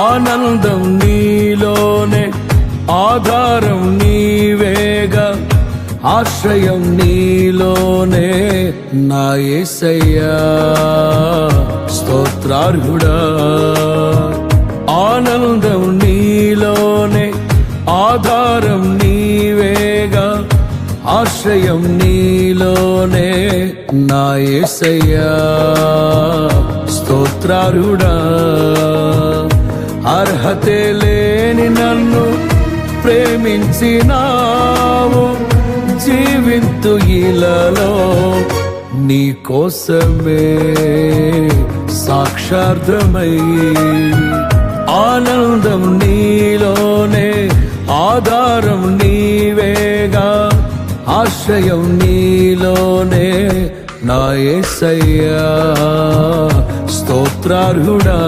ఆనందం నీలోనే, ఆధారం నీవేగా, ఆశ్రయం నీలోనే నా యేసయ్యా స్తోత్రార్హుడా. ఆనందం నీలోనే, ఆధారం నీవేగా, ఆశ్రయం నీలోనే నా యేసయ్యా స్తోత్రార్హుడా. అర్హతే లేని నన్ను ప్రేమించినావు, జీవింతు ఇలలో నీ కోసమే సాక్షార్థమై. ఆనందం నీలోనే, ఆధారం నీవేగా, ఆశ్రయం నీలోనే నా యేసయ్యా స్తోత్రార్హుడా.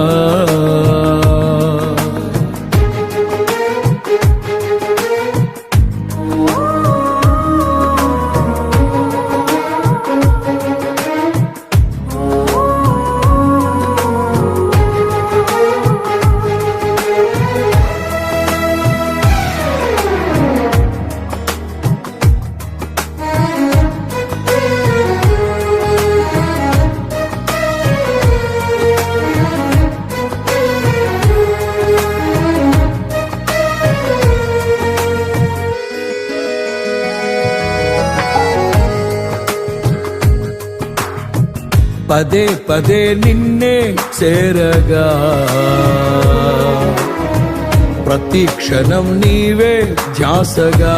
పదే పదే నిన్నే చేరగా, ప్రతి క్షణం నీవే ధ్యాసగా.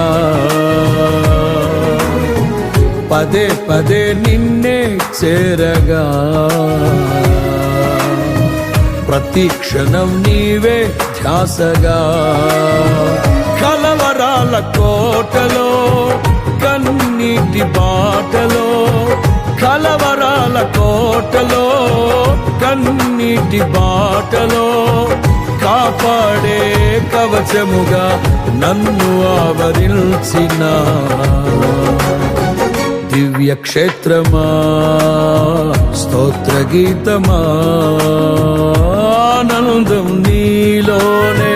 పదే పదే నిన్నే చేరగా, ప్రతి క్షణం నీవే ధ్యాసగా. కలవరాల కోటలో, కన్నీటి బాటలో, కలవరాల కోటలో, కన్నీటి బాటలో, కాపాడే కవచముగా నన్ను ఆవరించిన దివ్య క్షేత్రమా స్తోత్ర గీతమా. ఆనందం నీలోనే,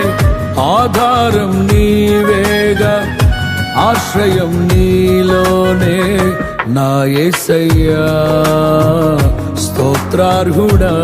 ఆధారం నీవేగా, ఆశ్రయం నీలోనే నా యేసయ్యా స్తోత్రార్హుడా.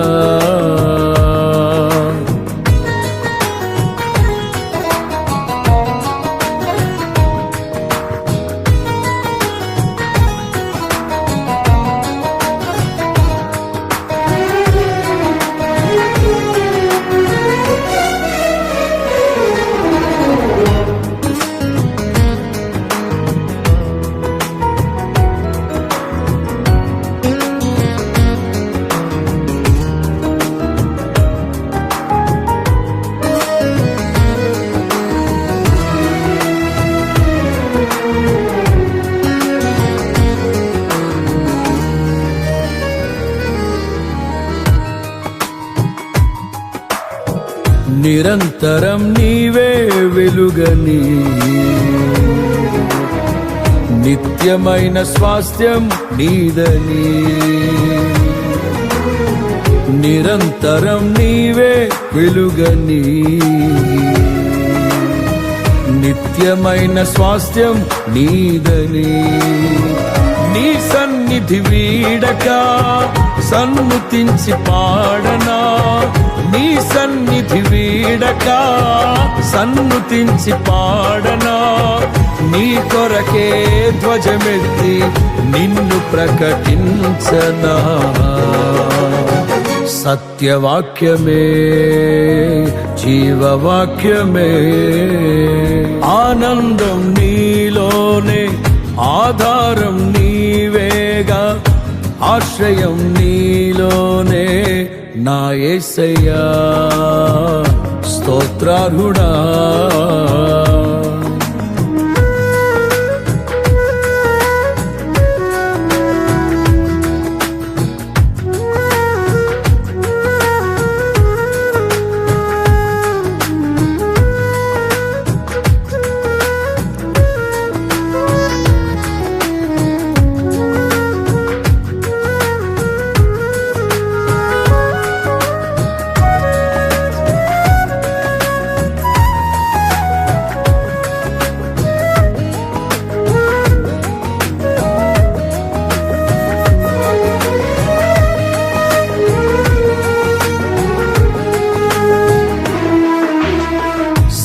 నిరంతరం నీవే వెలుగని, నిత్యమైన స్వాస్థ్యం నీదని. నిరంతరం నీవే వెలుగని, నిత్యమైన స్వాస్థ్యం నీదని. నీ సన్నిధి వీడక సన్నుతించి పాడనా, నీ సన్నిధి వీడక సన్నుతించి పాడనా. నీ కొరకే ధ్వజమెత్తి నిన్ను ప్రకటించనా. సత్యవాక్యమే జీవవాక్యమే, ఆనందం నీలోనే, ఆధారం నీవేగా, ఆశ్రయం నీలోనే. నా యేసయ్యా స్తోత్రార్హుడా.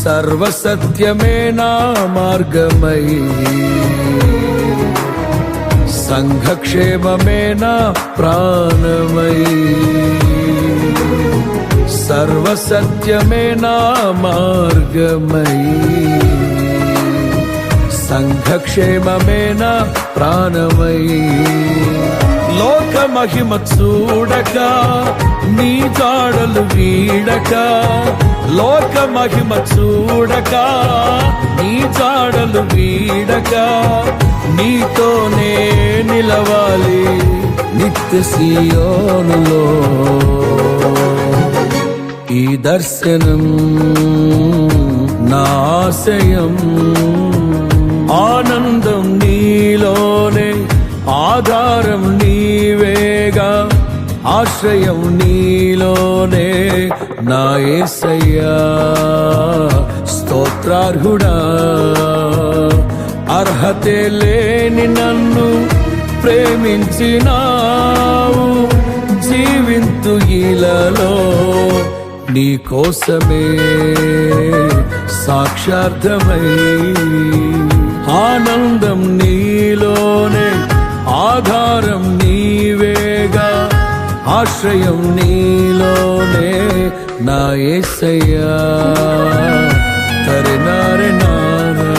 సర్వసత్యమే నా మార్గమై, సంఘక్షేమమే నా ప్రాణమై. సర్వసత్యమే నా మార్గమై, సంఘక్షేమమే నా ప్రాణమై. లోక మహిమ చూడక నీ జాడలు వీడక, లోక మహిమ చూడక నీ జాడలు వీడక, నీతోనే నిలవాలి నిత్య సియోనులో. ఈ దర్శనం నా ఆశయం, ఆనందం నీలోనే, ఆధారం నీవేగా, ఆశ్రయం నీలోనే. నా యేసయ్యా స్తోత్రార్హుడా. అర్హతే లేని నన్ను ప్రేమించినావు, జీవింతు ఇలలో నీ కోసమే సాక్షార్థమై. ఆనందం నీలోనే, ఆధారం నీవేగా, ఆశ్రయం నీలోనే. నా యేసయ్యా తరినారె నానా,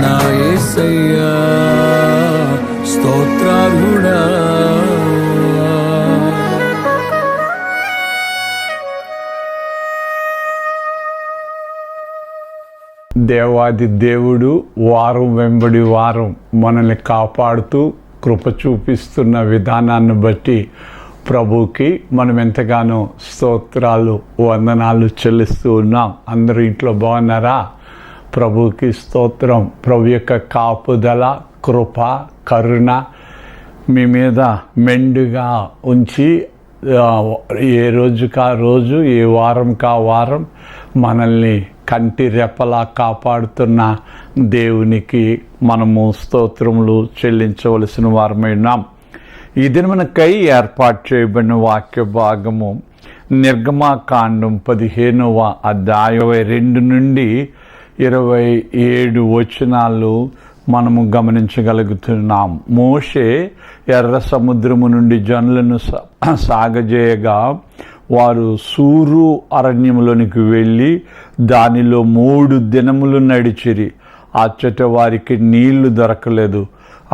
నా యేసయ్యా స్తోత్రార్హుడా. దేవాది దేవుడు వారం వెంబడి వారం మనల్ని కాపాడుతూ కృప చూపిస్తున్న విధానాన్ని బట్టి ప్రభుకి మనం ఎంతగానో స్తోత్రాలు వందనాలు చెల్లిస్తూ ఉన్నాం. అందరూ ఇంట్లో బాగున్నారా? ప్రభుకి స్తోత్రం. ప్రభు యొక్క కాపుదల, కృప, కరుణ మీ మీద మెండుగా ఉంచి ఏ రోజుకా రోజు, ఏ వారంకా వారం మనల్ని కంటి రెప్పలా కాపాడుతున్న దేవునికి మనము స్తోత్రములు చెల్లించవలసిన వారమై ఉన్నాం. ఈ దినమునకై ఏర్పాటు చేయబడిన వాక్య భాగము నిర్గమాకాండం 15వ అధ్యాయం 22 నుండి 27 వచనాలు మనము గమనించగలుగుతున్నాం. మోషే ఎర్ర సముద్రము నుండి జనులను సాగజేయగా వారు సూరు అరణ్యములోనికి వెళ్ళి దానిలో 3 దినములు నడిచిరి. అచ్చట వారికి నీళ్లు దొరకలేదు.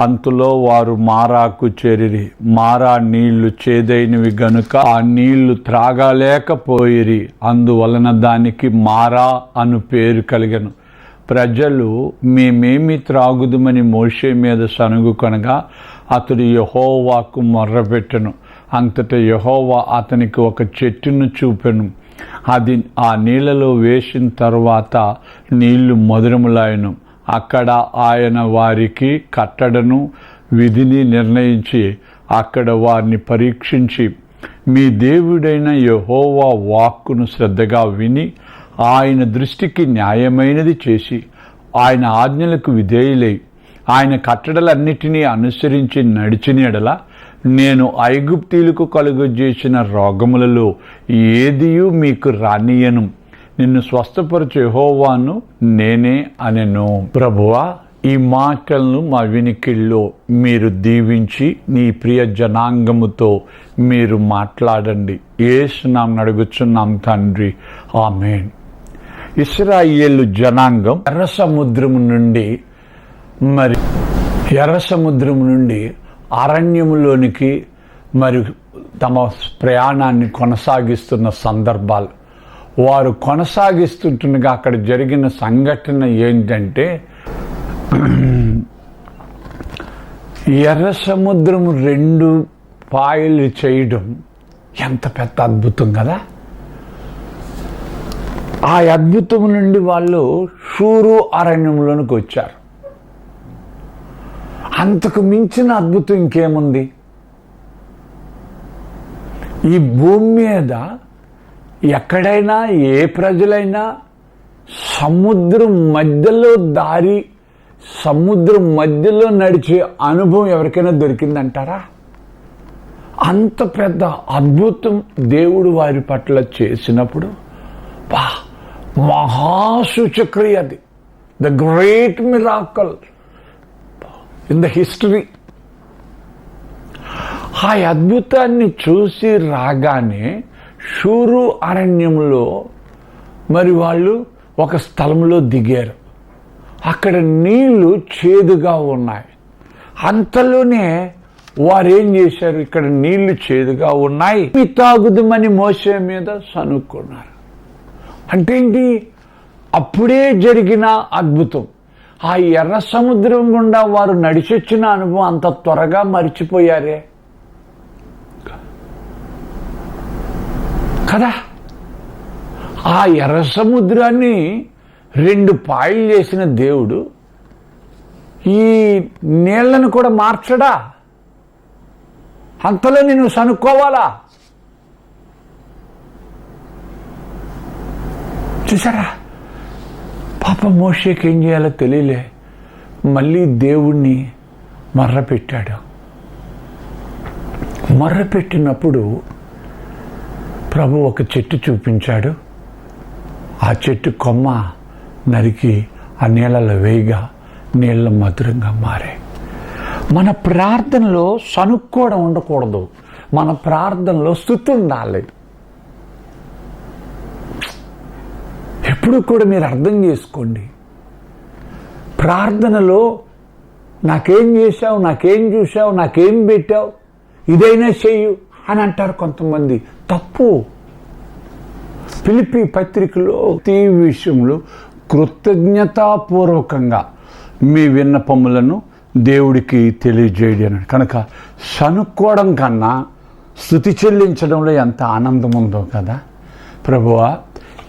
అంతలో వారు మారాకు చేరిరి. మారా నీళ్లు చేదైనవి గనుక ఆ నీళ్లు త్రాగలేకపోయిరి. అందువలన దానికి మారా అను పేరు కలిగను. ప్రజలు మేమేమి త్రాగుదుమని మోషే మీద సనుగుకొనగా అతడు యెహోవాకు మొర్రపెట్టెను. అంతటా యెహోవా అతనికి ఒక చెట్టును చూపెను. అది ఆ నీళ్లలో వేసిన తర్వాత నీళ్లు మధురములాయను. అక్కడ ఆయన వారికి కట్టడను విధిని నిర్ణయించి అక్కడ వారిని పరీక్షించి మీ దేవుడైన యెహోవా వాక్కును శ్రద్ధగా విని ఆయన దృష్టికి న్యాయమైనది చేసి ఆయన ఆజ్ఞలకు విధేయులై ఆయన కట్టడలన్నిటినీ అనుసరించి నడిచిన ఎడల నేను ఐగుప్తీయులకు కలుగజేసిన రోగములలో ఏదియూ మీకు రానియను, నిన్ను స్వస్థపరచు యెహోవాను నేనే అనెను. ప్రభువా, ఈ మాటలను మా వినికిల్లో మీరు దీవించి నీ ప్రియ జనాంగముతో మీరు మాట్లాడండి. యేసు నామమున అడుగుచున్నాం తండ్రి, ఆమేన్. ఇశ్రాయేలు జనాంగం ఎర్ర సముద్రం నుండి అరణ్యములోనికి మరి తమ ప్రయాణాన్ని కొనసాగిస్తున్న సందర్భాలు, వారు కొనసాగిస్తుండగా అక్కడ జరిగిన సంఘటన ఏంటంటే, ఎర్ర సముద్రం 2 పాయలు చేయడం ఎంత పెద్ద అద్భుతం కదా. ఆ అద్భుతం నుండి వాళ్ళు షూరు అరణ్యంలోనికి వచ్చారు. అంతకు మించిన అద్భుతం ఇంకేముంది? ఈ భూమి మీద ఎక్కడైనా ఏ ప్రజలైనా సముద్రం మధ్యలో నడిచే అనుభవం ఎవరికైనా దొరికిందంటారా? అంత పెద్ద అద్భుతం దేవుడు వారి పట్ల చేసినప్పుడు మహాసూచక్రియ, అది the great miracle in the history. ఆ అద్భుతాన్ని చూసి రాగానే షూరు అరణ్యంలో మరి వాళ్ళు ఒక స్థలంలో దిగారు. అక్కడ నీళ్లు చేదుగా ఉన్నాయి. అంతలోనే వారు ఏం చేశారు? ఇక్కడ నీళ్లు చేదుగా ఉన్నాయి, మీ తాగుదమని మోసే మీద సనుక్కున్నారు. అంటే ఏంటి? అప్పుడే జరిగిన అద్భుతం. ఆ ఎర్ర సముద్రం గుండా వారు నడిచొచ్చిన అనుభవం అంత త్వరగా మర్చిపోయారే కదా. ఆ ఎర్ర సముద్రాన్ని 2 పాయలు చేసిన దేవుడు ఈ నీళ్లను కూడా మార్చడా? అంతలో నేను సనుక్కోవాలా? చూసారా? పాప మోషేకి ఏం చేయాలో తెలియలే. మళ్ళీ దేవుణ్ణి మర్రపెట్టాడు. మర్రపెట్టినప్పుడు ప్రభు ఒక చెట్టు చూపించాడు. ఆ చెట్టు కొమ్మ నరికి ఆ నీళ్ళలో వేయగా నీళ్ళ మధురంగా మారాయి. మన ప్రార్థనలో సనుక్కోవడం ఉండకూడదు. మన ప్రార్థనలో స్తుతి ఉండాలి. ఎప్పుడు కూడా మీరు అర్థం చేసుకోండి, ప్రార్థనలో నాకేం చేశావు, నాకేం చూసావు, నాకేం పెట్టావు, ఇదైనా చెయ్యు అని అంటారు కొంతమంది. తప్పు. ఫిలిప్పీ పత్రికలో ఈ విషయంలో కృతజ్ఞతాపూర్వకంగా మీ విన్నపములను దేవుడికి తెలియజేయడం అన్నాడు. కనుక సనుక్కోవడం కన్నా స్తుతి చెల్లించడంలో ఎంత ఆనందం ఉందో కదా. ప్రభువా,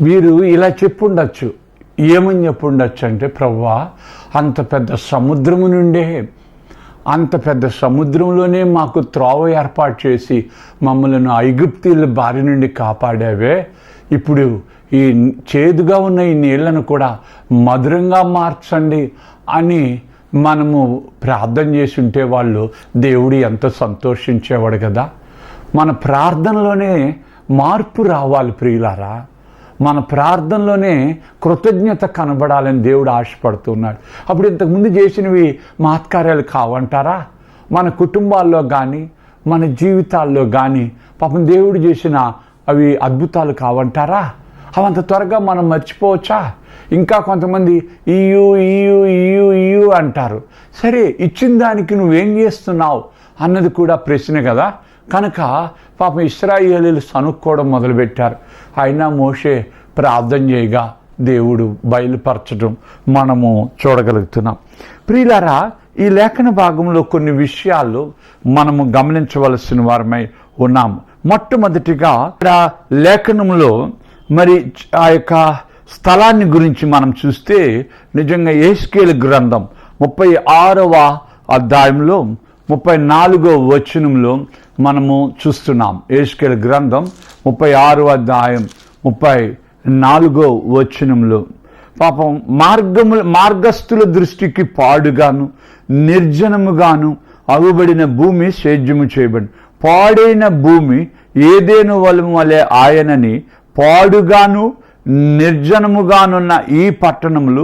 వీరు ఇలా చెప్పుండొచ్చు. ఏమని చెప్పుండొచ్చు అంటే, ప్రభువా, అంత పెద్ద సముద్రము నుండే, అంత పెద్ద సముద్రంలోనే మాకు త్రోవ ఏర్పాటు చేసి మమ్మల్ని ఐగుప్తీయుల బారి నుండి కాపాడావే, ఇప్పుడు ఈ చేదుగా ఉన్న ఈ నీళ్లను కూడా మధురంగా మార్చండి అని మనము ప్రార్థన చేసి ఉంటే వాళ్ళు దేవుడు ఎంత సంతోషించేవాడు కదా. మన ప్రార్థనలోనే మార్పు రావాలి ప్రియులారా. మన ప్రార్థనలోనే కృతజ్ఞత కనబడాలని దేవుడు ఆశపడుతున్నాడు. అప్పుడు ఇంతకుముందు చేసినవి మహత్కార్యాలు కావంటారా? మన కుటుంబాల్లో కానీ మన జీవితాల్లో కానీ పాపం దేవుడు చేసిన అవి అద్భుతాలు కావంటారా? అవంత త్వరగా మనం మర్చిపోవచ్చా? ఇంకా కొంతమంది ఇయ్యు అంటారు. సరే, ఇచ్చిన దానికి నువ్వేం చేస్తున్నావు అన్నది కూడా ప్రశ్న కదా. కనుక పాపం ఇశ్రాయేలీయులు సనుక్కోవడం మొదలుపెట్టారు. అయినా మోషే ప్రార్థన చేయగా దేవుడు బయలుపరచడం మనము చూడగలుగుతున్నాం. ప్రియులారా, ఈ లేఖన భాగంలో కొన్ని విషయాలు మనము గమనించవలసిన వారమై ఉన్నాము. మొట్టమొదటిగా లేఖనంలో మరి ఆ యొక్క స్థలాన్ని గురించి మనం చూస్తే నిజంగా యెహెజ్కేలు గ్రంథం 36వ అధ్యాయంలో 34వ వచనంలో మనము చూస్తున్నాం. యెహెజ్కేలు గ్రంథం 36వ అధ్యాయం 34వ వచనంలో పాపం మార్గస్థుల దృష్టికి పాడుగాను నిర్జనముగాను అగుబడిన భూమి సేద్యము చేయబడి, పాడైన భూమి ఏదేను వలము వలె ఆయనని పాడుగాను నిర్జనముగానున్న ఈ పట్టణములు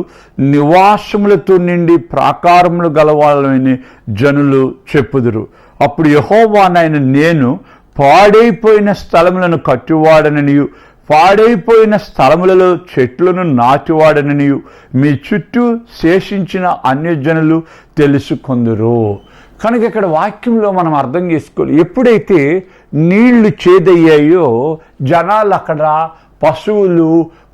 నివాసములతో నిండి ప్రాకారములు గలవాళ్ళని జనులు చెప్పుదురు. అప్పుడు యెహోవానైన నేను పాడైపోయిన స్థలములను కట్టువాడననియు పాడైపోయిన స్థలములలో చెట్లను నాటివాడననియు మీ చుట్టూ శేషించిన అన్యజనులు తెలుసుకొందురు. కనుక ఇక్కడ వాక్యంలో మనం అర్థం చేసుకోవాలి, ఎప్పుడైతే నీళ్లు చేదయ్యాయో జనాలు అక్కడ పశువులు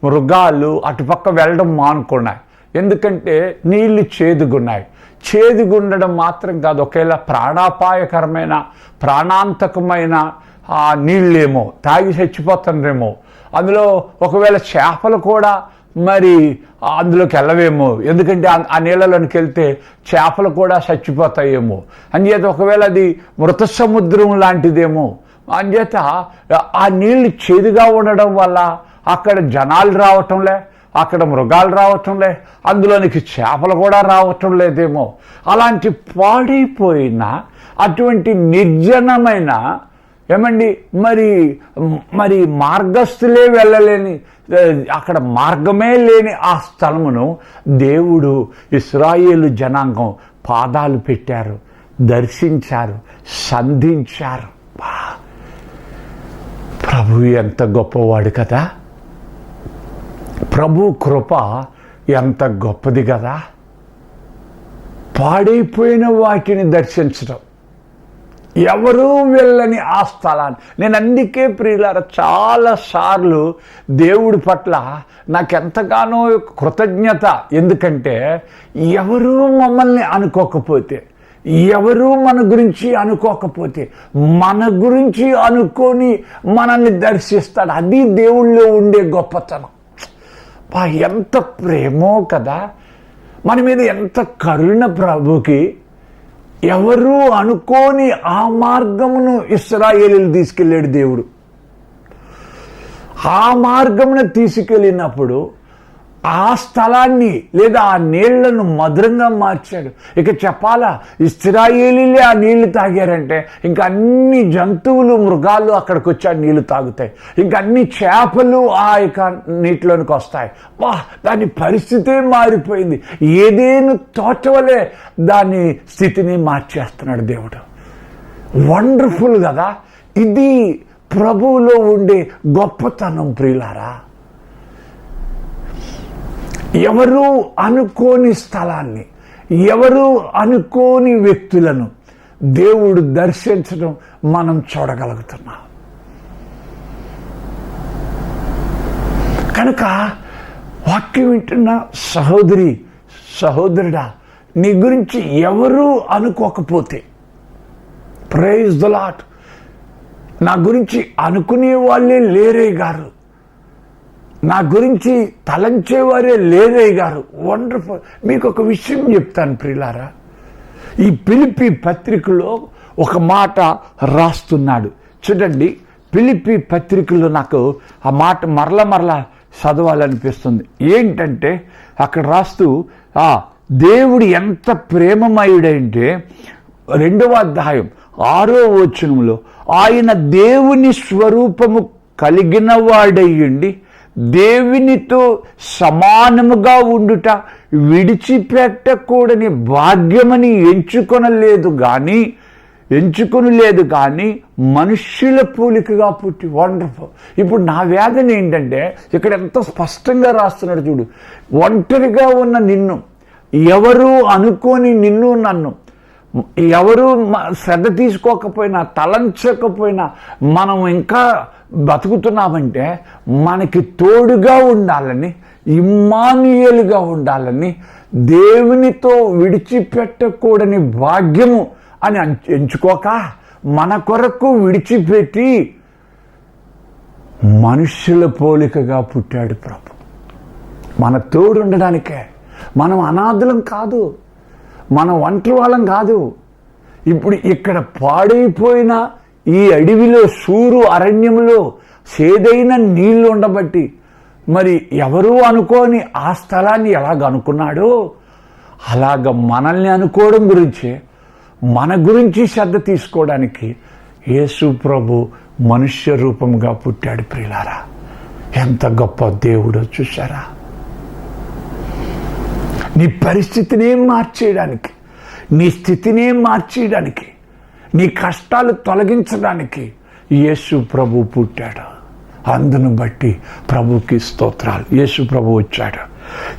మృగాలు అటుపక్క వెళ్ళడం మానుకున్నాయి. ఎందుకంటే నీళ్లు చేదుగున్నాయి. చేదుగుండడం మాత్రం కాదు, ఒకేలా ప్రాణాపాయకరమైన ప్రాణాంతకమైన ఆ నీళ్ళేమో తాగి చచ్చిపోతుండ్రేమో. అందులో ఒకవేళ చేపలు కూడా మరి అందులోకి వెళ్ళవేమో, ఎందుకంటే ఆ నీళ్ళలోనికి వెళ్తే చేపలు కూడా చచ్చిపోతాయేమో. అంచేత ఒకవేళ అది మృత సముద్రం లాంటిదేమో. అంచేత ఆ నీళ్లు చేదుగా ఉండడం వల్ల అక్కడ జనాలు రావటంలే, అక్కడ మృగాలు రావటంలే, అందులోనికి చేపలు కూడా రావటం లేదేమో. అలాంటి పాడైపోయిన అటువంటి నిర్జనమైన ఏమండి మరి మార్గస్థులే వెళ్ళలేని, అక్కడ మార్గమే లేని ఆ స్థలమును దేవుడు ఇశ్రాయేలు జనాంగం పాదాలు పెట్టారు, దర్శించారు, సంధించారు. ప్రభు ఎంత గొప్పవాడు కదా, ప్రభు కృప ఎంత గొప్పది కదా. పాడైపోయిన వాటిని దర్శించడం, ఎవరూ వెళ్ళని ఆ స్థలాన్ని. నేను అందుకే ప్రియులారా చాలాసార్లు దేవుడి పట్ల నాకెంతగానో కృతజ్ఞత. ఎందుకంటే ఎవరూ మమ్మల్ని అనుకోకపోతే, ఎవరూ మన గురించి అనుకోకపోతే, మన గురించి అనుకొని మనల్ని దర్శిస్తాడు. అది దేవుళ్ళో ఉండే గొప్పతనం. ఎంత ప్రేమో కదా, మన మీద ఎంత కరుణ ప్రభుకి. ఎవరు అనుకోని ఆ మార్గమును ఇశ్రాయేలీయులు తీసుకెళ్ళాడు దేవుడు. ఆ మార్గమును తీసుకెళ్ళినప్పుడు ఆ స్థలాన్ని లేదా ఆ నీళ్లను మధురంగా మార్చాడు. ఇక చెప్పాలా, ఇశ్రాయేలీయులే ఆ నీళ్లు తాగారంటే ఇంకా అన్ని జంతువులు మృగాలు అక్కడికి వచ్చి ఆ నీళ్లు తాగుతాయి. ఇంకా అన్ని చేపలు ఆ యొక్క నీటిలోనికి వస్తాయి. దాని పరిస్థితే మారిపోయింది. ఏదేను తోటవలే దాని స్థితిని మార్చేస్తున్నాడు దేవుడు. వండర్ఫుల్ కదా. ఇది ప్రభువులో ఉండే గొప్పతనం ప్రియులారా. ఎవరు అనుకోని స్థలాన్ని, ఎవరు అనుకోని వ్యక్తులను దేవుడు దర్శించడం మనం చూడగలుగుతున్నాం. కనుక వాక్యం వింటున్న సహోదరి సహోదరుడా, నీ గురించి ఎవరు అనుకోకపోతే, ప్రైజ్ ద లార్డ్, నా గురించి అనుకునే వాళ్ళే లేరే గారు, నా గురించి తలంచేవారే లేరే గారు. వండర్ఫుల్. మీకు ఒక విషయం చెప్తాను ప్రియులారా. ఈ ఫిలిప్పీ పత్రికలో ఒక మాట రాస్తున్నాడు చూడండి. ఫిలిప్పీ పత్రికలో నాకు ఆ మాట మరలా చదవాలనిపిస్తుంది. ఏంటంటే అక్కడ రాస్తూ దేవుడు ఎంత ప్రేమమయుడంటే 2వ అధ్యాయం 6వ వచనంలో, ఆయన దేవుని స్వరూపము కలిగిన వాడయ్యుండి దేవునితో సమానముగా ఉండుట విడిచిపెట్టకూడని భాగ్యమని ఎంచుకొనలేదు కానీ మనుష్యుల పోలికగా పుట్టి. వండర్ఫుల్. ఇప్పుడు నా వేదన ఏంటంటే ఇక్కడ ఎంత స్పష్టంగా రాస్తున్నాడు చూడు. ఒంటరిగా ఉన్న నిన్ను, ఎవరు అనుకోని నిన్ను నన్ను, ఎవరు శ్రద్ధ తీసుకోకపోయినా తలంచకపోయినా మనం ఇంకా బతుకుతున్నామంటే మనకి తోడుగా ఉండాలని, ఇమ్మానుయేలుగా ఉండాలని, దేవునితో విడిచిపెట్టకూడని భాగ్యము అని ఎంచుకోక మన కొరకు విడిచిపెట్టి మనుష్యుల పోలికగా పుట్టాడు ప్రభు. మన తోడు ఉండడానికే. మనం అనాథులం కాదు, మన ఒంటరి వాళ్ళం కాదు. ఇప్పుడు ఇక్కడ పాడైపోయిన ఈ అడవిలో, సూరు అరణ్యంలో సేదైన నీళ్లు ఉండబట్టి మరి ఎవరూ అనుకోని ఆ స్థలాన్ని ఎలాగ అనుకున్నాడో అలాగ మనల్ని అనుకోవడం గురించే, మన గురించి శ్రద్ధ తీసుకోవడానికి యేసు ప్రభు మనుష్య రూపంగా పుట్టాడు. ప్రియులారా, ఎంత గొప్ప దేవుడో చూశారా? నీ పరిస్థితిని మార్చేయడానికి, నీ స్థితిని మార్చేయడానికి, నీ కష్టాలు తొలగించడానికి యేసు ప్రభు పుట్టాడు. అందును బట్టి ప్రభుకి స్తోత్రాలు. యేసు ప్రభు వచ్చాడు.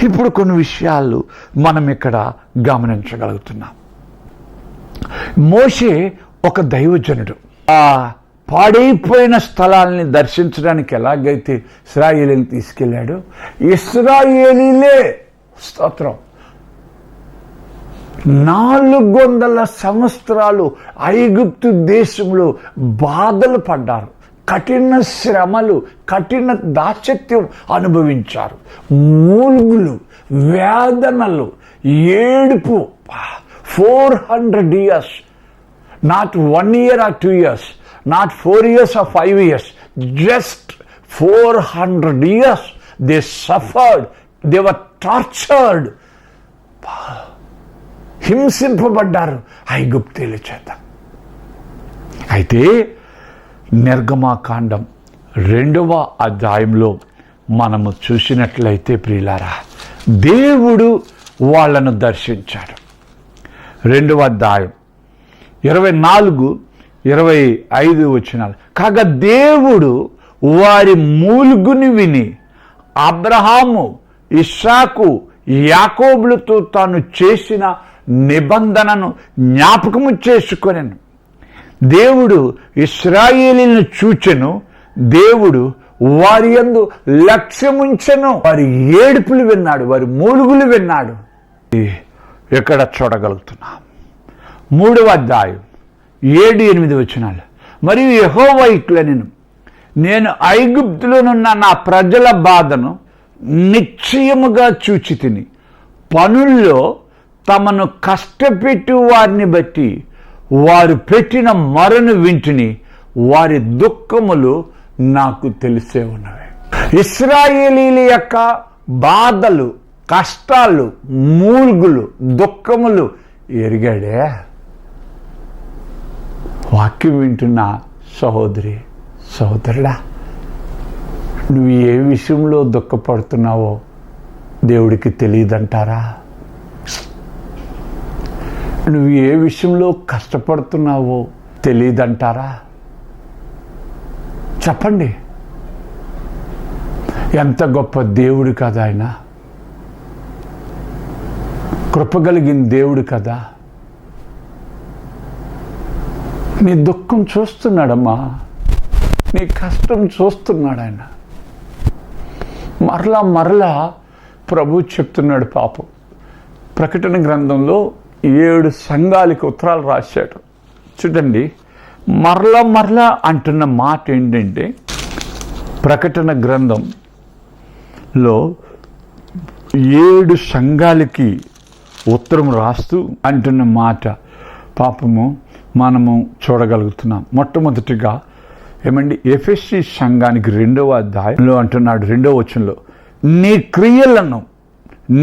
ఇప్పుడు కొన్ని విషయాలు మనం ఇక్కడ గమనించగలుగుతున్నాం. మోషే ఒక దైవజనుడు. ఆ పాడైపోయిన స్థలాల్ని దర్శించడానికి ఎలాగైతే ఇశ్రాయేలీని తీసుకెళ్ళాడు, ఇశ్రాయేలీలే స్తోత్రం 400 సంవత్సరాలు ఐగుప్తు దేశంలో బాధలు పడ్డారు, కఠిన శ్రమలు, కఠిన దాస్యత్వం అనుభవించారు, మూల్గులు, వేదనలు, ఏడుపు. 400 years, not 1 year or 2 years, not 4 years or 5 years, just 400 years they suffered, they were tortured. హింసింపబడ్డారు ఐగుప్తీయుల చేత. అయితే నిర్గమాకాండం 2వ అధ్యాయంలో మనము చూసినట్లయితే ప్రియులారా, దేవుడు వాళ్ళను దర్శించాడు. 2వ అధ్యాయం 24-25 వచనాలు. కాగా దేవుడు వారి మూలుగుని విని అబ్రహాము, ఇస్సాకు, యాకోబులతో తాను చేసిన నిబంధనను జ్ఞాపకము చేసుకొనెను. దేవుడు ఇశ్రాయేలీలను చూచెను. దేవుడు వారి యందు లక్ష్యముంచెను. వారి ఏడుపులు విన్నాడు, వారి మూలుగులు విన్నాడు. ఎక్కడ చూడగలుగుతున్నాం? 3వ అధ్యాయం 7-8 వచనాలు. మరియు యెహోవా ఇట్లనెను, నేను ఐగుప్తులోనున్న నా ప్రజల బాధను నిశ్చయముగా చూచి తిని, పనుల్లో తమను కష్టపెట్టి వారిని బట్టి వారు పెట్టిన మొరను వింటిని, వారి దుఃఖములు నాకు తెలిసే ఉన్నవి. ఇశ్రాయేలీల యొక్క బాధలు, కష్టాలు, మూల్గులు, దుఃఖములు ఎరిగాడే. వాక్యం వింటున్న సహోదరి, సహోదరుడా, నువ్వు ఏ విషయంలో దుఃఖపడుతున్నావో దేవుడికి తెలియదంటారా? నువ్వు ఏ విషయంలో కష్టపడుతున్నావో తెలియదంటారా? చెప్పండి. ఎంత గొప్ప దేవుడు కదా ఆయన, కృపగలిగిన దేవుడు కదా. నీ దుఃఖం చూస్తున్నాడమ్మా, నీ కష్టం చూస్తున్నాడు ఆయన. మరలా ప్రభు చెప్తున్నాడు. పాపం ప్రకటన గ్రంథంలో 7 సంఘాలకి ఉత్తరాలు రాశాడు. చూడండి, మరలా అంటున్న మాట ఏంటంటే, ప్రకటన గ్రంథంలో 7 సంఘాలకి ఉత్తరం రాస్తూ అంటున్న మాట పాపము మనము చూడగలుగుతున్నాం. మొట్టమొదటిగా ఏమండి, ఎఫెసీ సంఘానికి 2వ అధ్యాయంలో అంటున్నాడు, 2వ వచనంలో, నీ క్రియలను,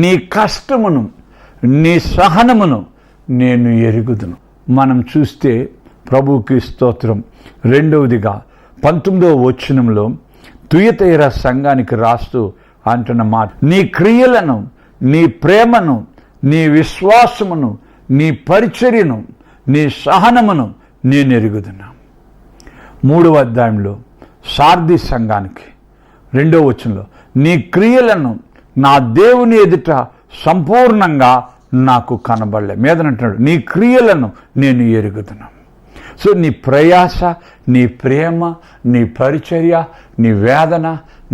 నీ కష్టమును, నీ సహనమును నేను ఎరుగుదును. మనం చూస్తే ప్రభువుకి స్తోత్రం. 2వదిగా 19వ వచనంలో తుయతైర సంఘానికి రాస్తూ అంటున్న మాట, నీ క్రియలను, నీ ప్రేమను, నీ విశ్వాసమును, నీ పరిచర్యను, నీ సహనమును నేను ఎరుగుదును. 3వ అధ్యాయంలో సార్ది సంఘానికి 2వ వచనంలో, నీ క్రియలను నా దేవుని ఎదుట సంపూర్ణంగా నాకు కనబడలే. మీదనంటున్నాడు, నీ క్రియలను నేను ఎరుగుదును. సో నీ ప్రయాస, నీ ప్రేమ, నీ పరిచర్య, నీ వేదన,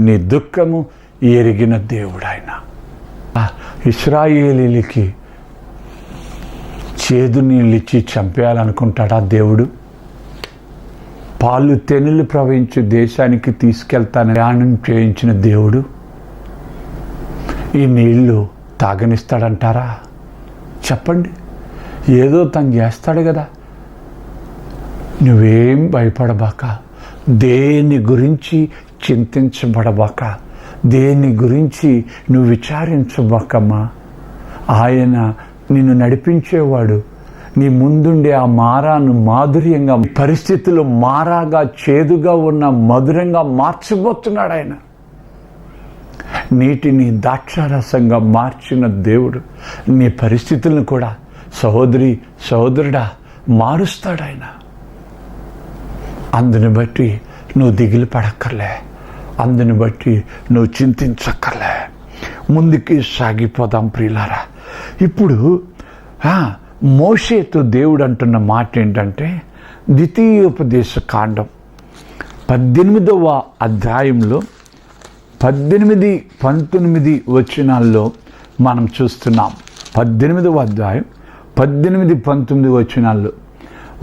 నీ దుఃఖము ఎరిగిన దేవుడు ఆయన. ఇశ్రాయేలీలకి చేదు నీళ్ళిచ్చి చంపేయాలనుకుంటాడా దేవుడు? పాలు తెనులు ప్రవహించే దేశానికి తీసుకెళ్తానని ప్రయాణం చేయించిన దేవుడు ఈ నీళ్లు తాగనిస్తాడంటారా? చెప్పండి. ఏదో తను చేస్తాడు కదా. నువ్వేం భయపడబాక, దేని గురించి చింతించబడబాక, దేని గురించి నువ్వు విచారించబాకమ్మా. ఆయన నిన్ను నడిపించేవాడు. నీ ముందుండే ఆ మారాను మాధుర్యంగా, పరిస్థితులు మారాగా చేదుగా ఉన్న మధురంగా మార్చబోతున్నాడు ఆయన. నీటిని ద్రాక్షారసంగా మార్చిన దేవుడు నీ పరిస్థితులను కూడా సహోదరి సహోదరుడా మారుస్తాడు ఆయన. అందుని బట్టి నువ్వు దిగులు పడక్కర్లే, అందుని బట్టి నువ్వు చింతించక్కర్లే. ముందుకి సాగిపోదాం ప్రియులారా. ఇప్పుడు మోషేతో దేవుడు అంటున్న మాట ఏంటంటే, ద్వితీయోపదేశ కాండం 18వ అధ్యాయంలో 18-19 వచనాల్లో మనం చూస్తున్నాం. 18వ అధ్యాయం 18-19 వచనాల్లో,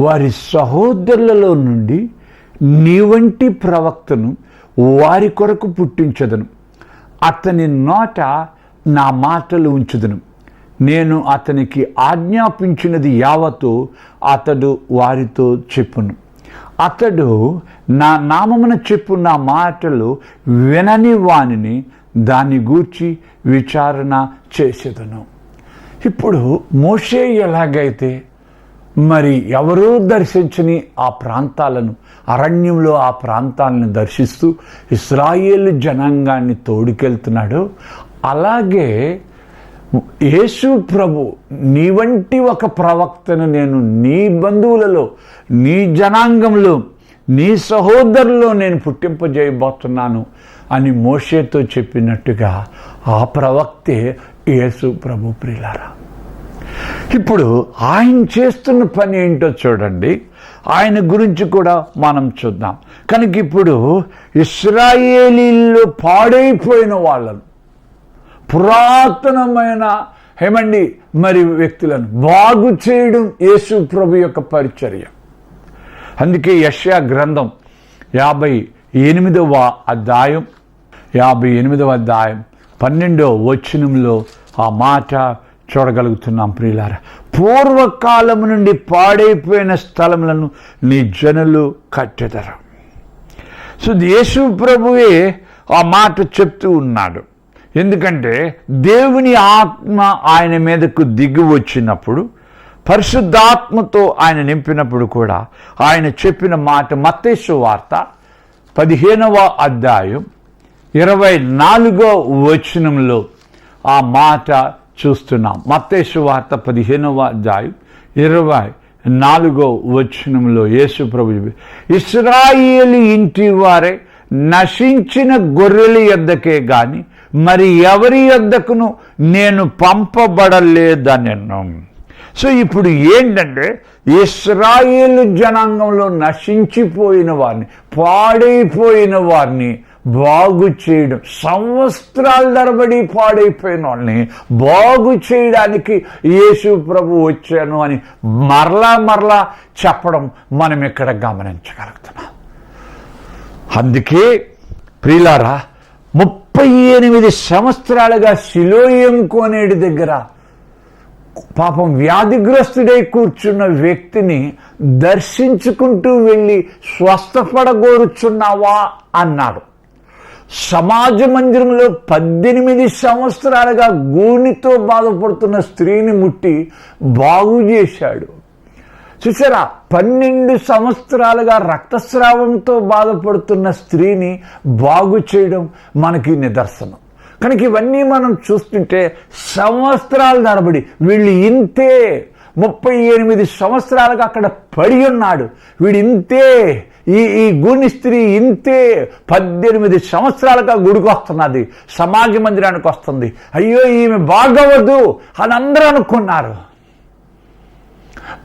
వారి సహోదరులలో నుండి నీ వంటి ప్రవక్తను వారి కొరకు పుట్టించదను, అతని నోట నా మాటలు ఉంచుదును, నేను అతనికి ఆజ్ఞాపించినది యావత్తు అతడు వారితో చెప్పును, అతడు నా నామమున చెప్పు నా మాటలు వినని వానిని దాన్ని గూర్చి విచారణ చేసేదను. ఇప్పుడు మోషే ఎలాగైతే మరి ఎవరూ దర్శించని ఆ ప్రాంతాలను, అరణ్యంలో ఆ ప్రాంతాలను దర్శిస్తూ ఇశ్రాయేలు జనాంగాన్ని తోడుకెళ్తున్నాడో, అలాగే యేసు ప్రభు నీ వంటి ఒక ప్రవక్తను నేను నీ బంధువులలో, నీ జనాంగంలో, నీ సహోదరులో నేను పుట్టింపజేయబోతున్నాను అని మోషేతో చెప్పినట్టుగా ఆ ప్రవక్తే యేసు ప్రభు. ప్రియులారా, ఇప్పుడు ఆయన చేస్తున్న పని ఏంటో చూడండి. ఆయన గురించి కూడా మనం చూద్దాం. కనుక ఇప్పుడు ఇశ్రాయేలీల్లో పాడైపోయిన వాళ్ళను, పురాతనమైన మరి వ్యక్తులను బాగు చేయడం యేసు ప్రభు యొక్క పరిచర్య. అందుకే యెషయా గ్రంథం 58వ అధ్యాయం 12వ వచనంలో ఆ మాట చూడగలుగుతున్నాం. ప్రియులారా, పూర్వకాలము నుండి పాడైపోయిన స్థలములను నీ జనులు కట్టెదరు. సో యేసు ప్రభువే ఆ మాట చెప్తూ ఉన్నాడు. ఎందుకంటే దేవుని ఆత్మ ఆయన మీదకు దిగి వచ్చినప్పుడు, పరిశుద్ధాత్మతో ఆయన నింపినప్పుడు కూడా ఆయన చెప్పిన మాట మత్తయి సువార్త 15వ అధ్యాయం 24వ వచనంలో ఆ మాట చూస్తున్నాం. మత్తయి సువార్త 15వ అధ్యాయం 24వ వచనంలో యేసు ప్రభు, ఇశ్రాయేలు ఇంటి వారే నశించిన గొర్రెల యొద్దకే గాని మరి ఎవరి యొద్దకును నేను పంపబడలేదనెను. సో ఇప్పుడు ఏంటంటే, ఇశ్రాయేలు జనాంగంలో నశించిపోయిన వారిని, పాడైపోయిన వారిని బాగు చేయడం, సంవత్సరాల తరబడి పాడైపోయిన వాళ్ళని బాగు చేయడానికి యేసు ప్రభు వచ్చాను అని మరలా చెప్పడం మనం ఇక్కడ గమనించగలుగుతున్నాం. అందుకే ప్రియులారా, 38 సంవత్సరాలుగా సిలోయం కోనేటి దగ్గర పాపం వ్యాధిగ్రస్తుడై కూర్చున్న వ్యక్తిని దర్శించుకుంటూ వెళ్ళి స్వస్థపడగోరుచున్నావా అన్నాడు. సమాజ మందిరంలో 18 సంవత్సరాలుగా గూనితో బాధపడుతున్న స్త్రీని ముట్టి బాగు చేశాడు. చూసారా, 12 సంవత్సరాలుగా రక్తస్రావంతో బాధపడుతున్న స్త్రీని బాగు చేయడం మనకి నిదర్శనం. కనుక ఇవన్నీ మనం చూస్తుంటే సంవత్సరాల తరబడి వీళ్ళు ఇంతే, 38 సంవత్సరాలుగా అక్కడ పడి ఉన్నాడు, వీడు ఇంతే, ఈ గూని స్త్రీ ఇంతే, 18 సంవత్సరాలుగా గుడికి వస్తున్నది, సమాజ మందిరానికి వస్తుంది, అయ్యో ఈమె బాగవద్దు అని అందరూ అనుకున్నారు.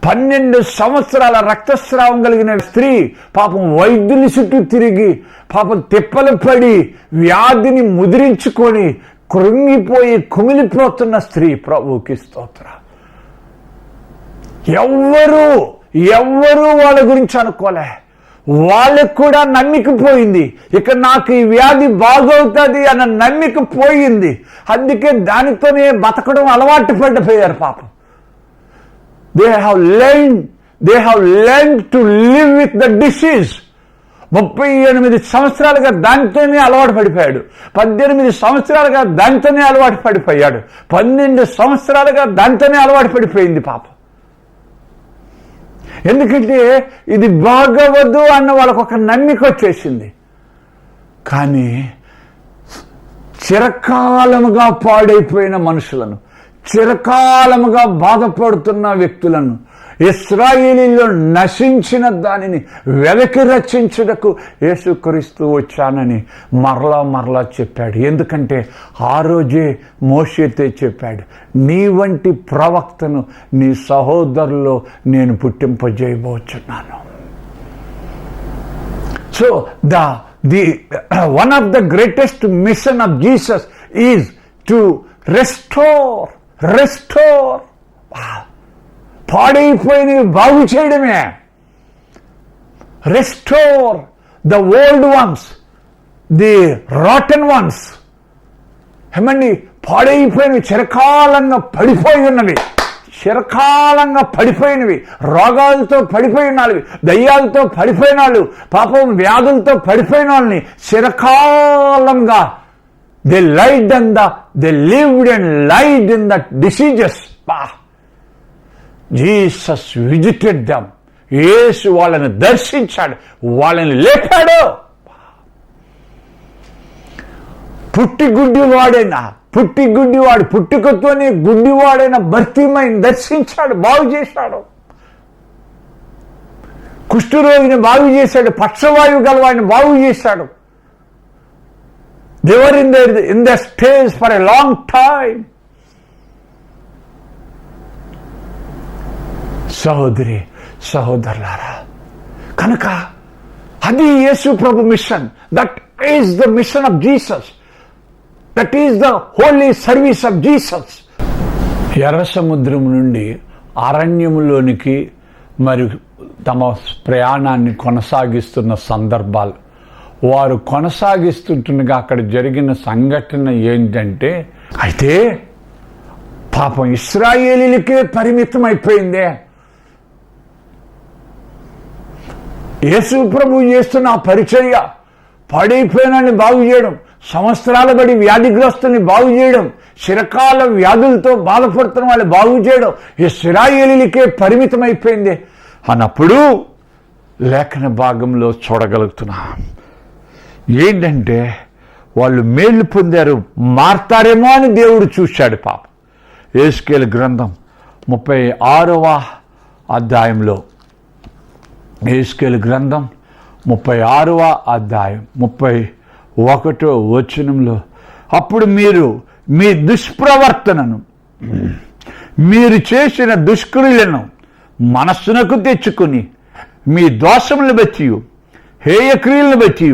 12 సంవత్సరాల రక్తస్రావం కలిగిన స్త్రీ పాపం వైద్యుని చుట్టూ తిరిగి పాపం తిప్పలు పడి వ్యాధిని ముదిరించుకొని కృంగిపోయి కుమిలిపోతున్న స్త్రీ. ప్రభువుకి స్తోత్రం. ఎవ్వరూ వాళ్ళ గురించి అనుకోలే. వాళ్ళకు కూడా నమ్మిక పోయింది. ఇక నాకు ఈ వ్యాధి బాగవుతుంది అన్న నమ్మిక పోయింది. అందుకే దానితోనే బతకడం అలవాటు పడిపోయారు పాపం. They have learned to live with the disease. 38 సంవత్సరాలుగా దానితోనే అలవాటు పడిపోయాడు. 18 సంవత్సరాలుగా దానితోనే అలవాటు పడిపోయాడు. 12 సంవత్సరాలుగా దానితోనే అలవాటు పడిపోయింది పాపం. ఎందుకంటే ఇది బాగవద్దు అన్న వాళ్ళకు ఒక నమ్మిక వచ్చేసింది. కానీ చిరకాలముగా పాడైపోయిన మనుషులను, చిరకాలముగా బాధపడుతున్న వ్యక్తులను, ఇశ్రాయేలీలో నశించిన దానిని వెనక్కి రక్షించుటకు యేసుక్రీస్తు వచ్చానని మరలా చెప్పాడు. ఎందుకంటే ఆ రోజే మోషేతో చెప్పాడు, నీ వంటి ప్రవక్తను నీ సహోదరులో నేను పుట్టింపజేయబోచున్నాను. So one of the greatest mission of Jesus is to restore. పాడైపోయినవి బాగు చేయడమే. Restore the old once, the rotten once. ఏమండి, పాడైపోయినవి, చిరకాలంగా పడిపోయినవి, రోగాలతో పడిపోయిన వాళ్ళవి, దయ్యాలతో పడిపోయిన వాళ్ళు, పాపం వ్యాధులతో పడిపోయిన వాళ్ళని చిరకాలంగా they lived and lied in the diseases. Jesus visited them. Yesu వాళ్ళని దర్శించాడు, వాళ్ళని లేపాడు. పుట్టుకతోనే గుడ్డివాడైన బర్తిమయిని దర్శించాడు, బాగు చేశాడు. కుష్ఠరోగిని బాగు చేశాడు, పక్షవాయువు గలవాడిని బాగు చేశాడు. They were in the stage for a long time. సహోదరులారా, కనుక అది యేసు ప్రభు mission. That is the mission of Jesus. That is the holy service of Jesus. ఎర్ర సముద్రం నుండి అరణ్యములోనికి మరి తమ ప్రయాణాన్ని కొనసాగిస్తున్న సందర్భాలు, వారు కొనసాగిస్తుండగా అక్కడ జరిగిన సంఘటన ఏంటంటే, అయితే పాపం ఇశ్రాయేలీలకే పరిమితం అయిపోయిందే. యేసు ప్రభు చేస్తున్న ఆ పరిచర్య, పాడైపోయినాన్ని బాగు చేయడం, సంవత్సరాల బడి వ్యాధిగ్రస్తుల్ని బాగు చేయడం, చిరకాల వ్యాధులతో బాధపడుతున్న వాళ్ళు బాగు చేయడం ఇశ్రాయేలీలకే పరిమితం అయిపోయింది అన్నప్పుడు లేఖన భాగంలో చూడగలుగుతున్నాం. ఏంటంటే వాళ్ళు మేలు పొందారు, మారతారేమో అని దేవుడు చూశాడు. పాపం యెహెజ్కేలు గ్రంథం 36వ అధ్యాయంలో, యెహెజ్కేలు గ్రంథం 36వ అధ్యాయం 31వ వచనంలో, అప్పుడు మీరు మీ దుష్ప్రవర్తనను, మీరు చేసిన దుష్క్రియలను మనస్సునకు తెచ్చుకుని, మీ దోషములను బట్టి, హేయక్రియలను బట్టి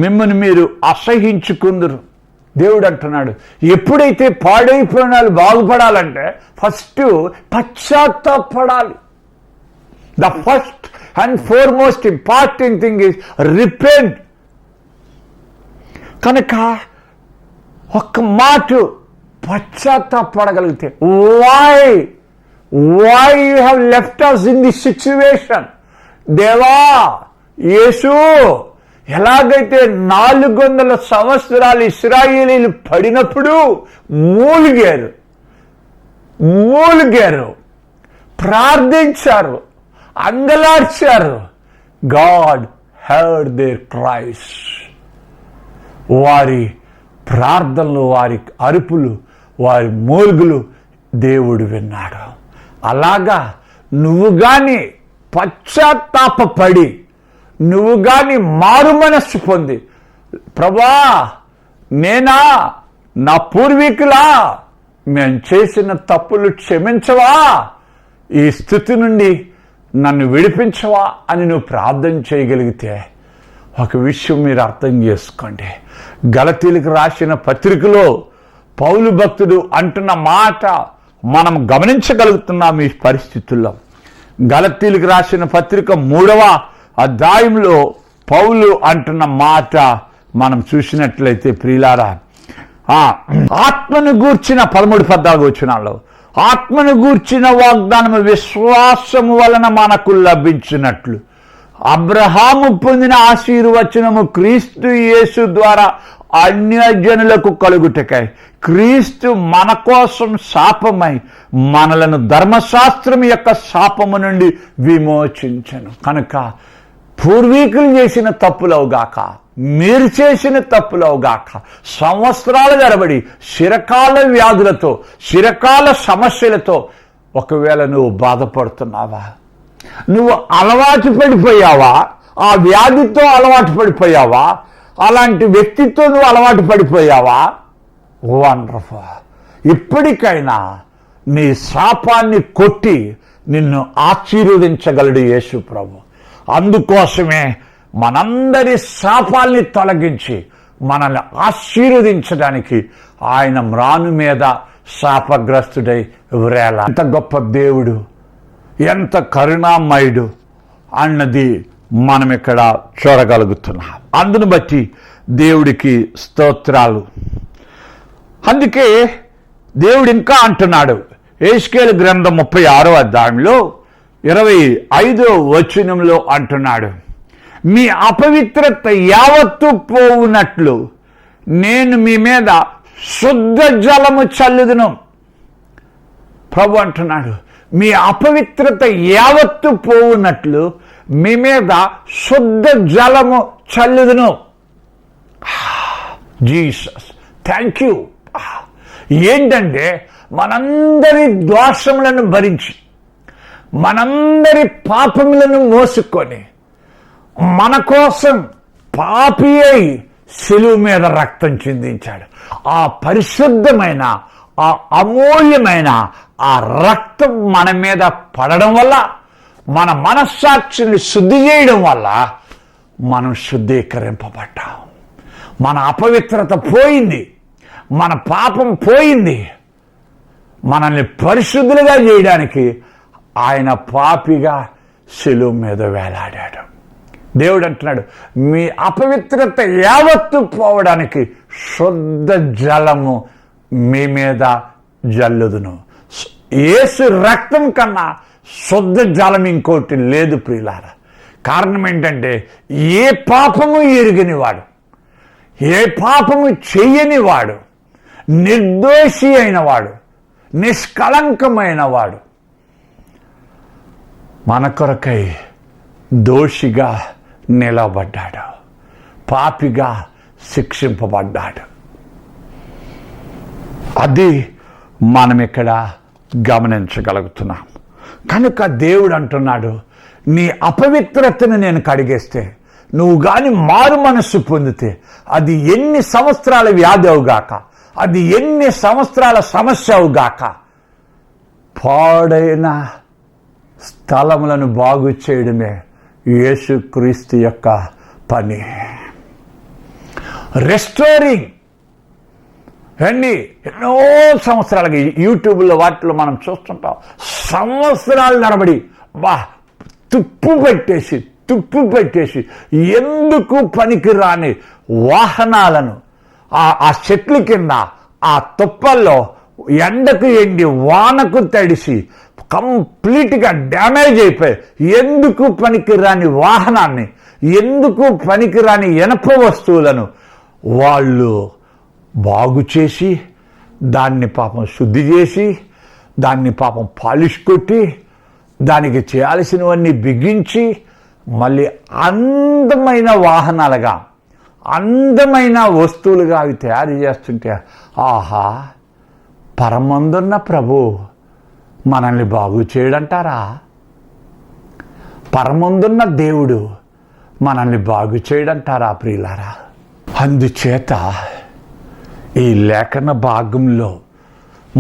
మిమ్మల్ని మీరు అసహించుకుందరు. దేవుడు అంటున్నాడు, ఎప్పుడైతే పాడైపోయిన వాళ్ళు బాగుపడాలంటే ఫస్ట్ పశ్చాత్తాపడాలి. The first and foremost important thing is repent. కనుక ఒక్క మాట పశ్చాత్తాపడగలిగితే, why you have left us in this situation. దేవా, యేసు, ఎలాగైతే 400 సంవత్సరాలు ఇశ్రాయేలీలు పడినప్పుడు మూలిగారు, ప్రార్థించారు, అంగలార్చారు. God heard their cries. వారి ప్రార్థనలు, వారి అరుపులు, వారి మూలుగులు దేవుడు విన్నాడు. అలాగా నువ్వు గాని పశ్చాత్తాపడి, నువ్వు గాని మారు మనస్సు పొంది, ప్రభా, నేనా, నా పూర్వీకులా, మేము చేసిన తప్పులు క్షమించవా, ఈ స్థితి నుండి నన్ను విడిపించవా అని నువ్వు ప్రార్థన చేయగలిగితే, ఒక విషయం మీరు అర్థం చేసుకోండి. గలతీలకు రాసిన పత్రికలో పౌలు భక్తుడు అంటున్న మాట మనం గమనించగలుగుతున్నాం ఈ పరిస్థితుల్లో. గలతీలకు రాసిన పత్రిక 3వ అధ్యాయంలో పౌలు అంటున్న మాట మనం చూసినట్లయితే ప్రియులారా, ఆత్మను గూర్చిన 13-14 వచనాల్లో ఆత్మను గూర్చిన వాగ్దానము విశ్వాసము వలన మనకు లభించినట్లు అబ్రహాము పొందిన ఆశీర్వచనము క్రీస్తు యేసు ద్వారా అన్యజనులకు కలుగుటకై క్రీస్తు మన కోసం శాపమై మనలను ధర్మశాస్త్రం యొక్క శాపము నుండి విమోచించెను. కనుక పూర్వీకులు చేసిన తప్పులవుగాక, మీరు చేసిన తప్పులవుగాక, సంవత్సరాల తరబడి చిరకాల వ్యాధులతో, చిరకాల సమస్యలతో ఒకవేళ నువ్వు బాధపడుతున్నావా, నువ్వు అలవాటు పడిపోయావా, ఆ వ్యాధితో అలవాటు పడిపోయావా, అలాంటి వ్యక్తితో నువ్వు అలవాటు పడిపోయావా, వండర్ఫుల్. ఇప్పటికైనా నీ శాపాన్ని కొట్టి నిన్ను ఆశీర్వదించగలడు యేసు ప్రభు. అందుకోసమే మనందరి శాపాల్ని తొలగించి మనల్ని ఆశీర్వదించడానికి ఆయన మ్రాను మీద శాపగ్రస్తుడై వ్రేల. ఎంత గొప్ప దేవుడు, ఎంత కరుణామయుడు అన్నది మనం ఇక్కడ చూడగలుగుతున్నాం. అందును బట్టి దేవుడికి స్తోత్రాలు. అందుకే దేవుడు ఇంకా అంటున్నాడు, యెహెజ్కేలు గ్రంథం 36వ అధ్యాయంలో 25వ వచనంలో అంటున్నాడు, మీ అపవిత్రత యావత్తు పోవునట్లు నేను మీ మీద శుద్ధ జలము చల్లుదును. ప్రభు అంటున్నాడు, మీ అపవిత్రత యావత్తు పోవునట్లు మీ మీద శుద్ధ జలము చల్లుదును. Jesus, thank you. ఏంటంటే మనందరి దోషములను భరించి, మనందరి పాపములను మోసుకొని, మన కోసం పాపి అయి శిలువ మీద రక్తం చిందించాడు. ఆ పరిశుద్ధమైన, ఆ అమూల్యమైన ఆ రక్తం మన మీద పడడం వల్ల, మన మనస్సాక్షిని శుద్ధి చేయడం వల్ల మనం శుద్ధీకరింపబడ్డాం. మన అపవిత్రత పోయింది, మన పాపం పోయింది. మనల్ని పరిశుద్ధులుగా చేయడానికి ఆయన పాపిగా శిలువ మీద వేలాడాడు. దేవుడు అంటున్నాడు, మీ అపవిత్రత యావత్తు పోవడానికి శుద్ధ జలము మీ మీద జల్లుదును. యేసు రక్తం కన్నా శుద్ధ జలం ఇంకోటి లేదు ప్రియులారా. కారణం ఏంటంటే, ఏ పాపము ఎరుగని వాడు, ఏ పాపము చెయ్యని వాడు, నిర్దోషి అయిన వాడు, నిష్కళంకమైన వాడు మన కొరకై దోషిగా నిలబడ్డాడు, పాపిగా శిక్షింపబడ్డాడు. అది మనం ఇక్కడ గమనించగలుగుతున్నాం. కనుక దేవుడు అంటున్నాడు, నీ అపవిత్రతను నేను కడిగేస్తే, నువ్వు గాని మారు మనస్సు పొందితే, అది ఎన్ని సంవత్సరాల వ్యాధి అవుగాక, అది ఎన్ని సంవత్సరాల సమస్య అవుగాక, పాడైన స్థలములను బాగు చేయడమే యేసుక్రీస్తు యొక్క పని. రెస్టోరింగ్ రండి. ఎన్నో సంవత్సరాలకి యూట్యూబ్లో వాటిలో మనం చూస్తుంటాం, సంవత్సరాలు నడబడి తుప్పు పెట్టేసి ఎందుకు పనికి రాని వాహనాలను ఆ చెట్ల కింద, ఆ తుప్పల్లో ఎండకు ఎండి వానకు తడిసి కంప్లీట్గా డ్యామేజ్ అయిపోయి, ఎందుకు పనికిరాని వాహనాన్ని, ఎందుకు పనికిరాని ఇనప వస్తువులను వాళ్ళు బాగు చేసి, దాన్ని పాపం శుద్ధి చేసి, దాన్ని పాపం పాలిష్ కొట్టి, దానికి చేయాల్సినవన్నీ బిగించి, మళ్ళీ అందమైన వాహనాలుగా, అందమైన వస్తువులుగా అవి తయారు చేస్తుంటే, ఆహా, పరమందున్న ప్రభు మనల్ని బాగు చేయడంటారా? పరమందున్న దేవుడు మనల్ని బాగు చేయడంటారా ప్రియులారా? అందుచేత ఈ లేఖన భాగంలో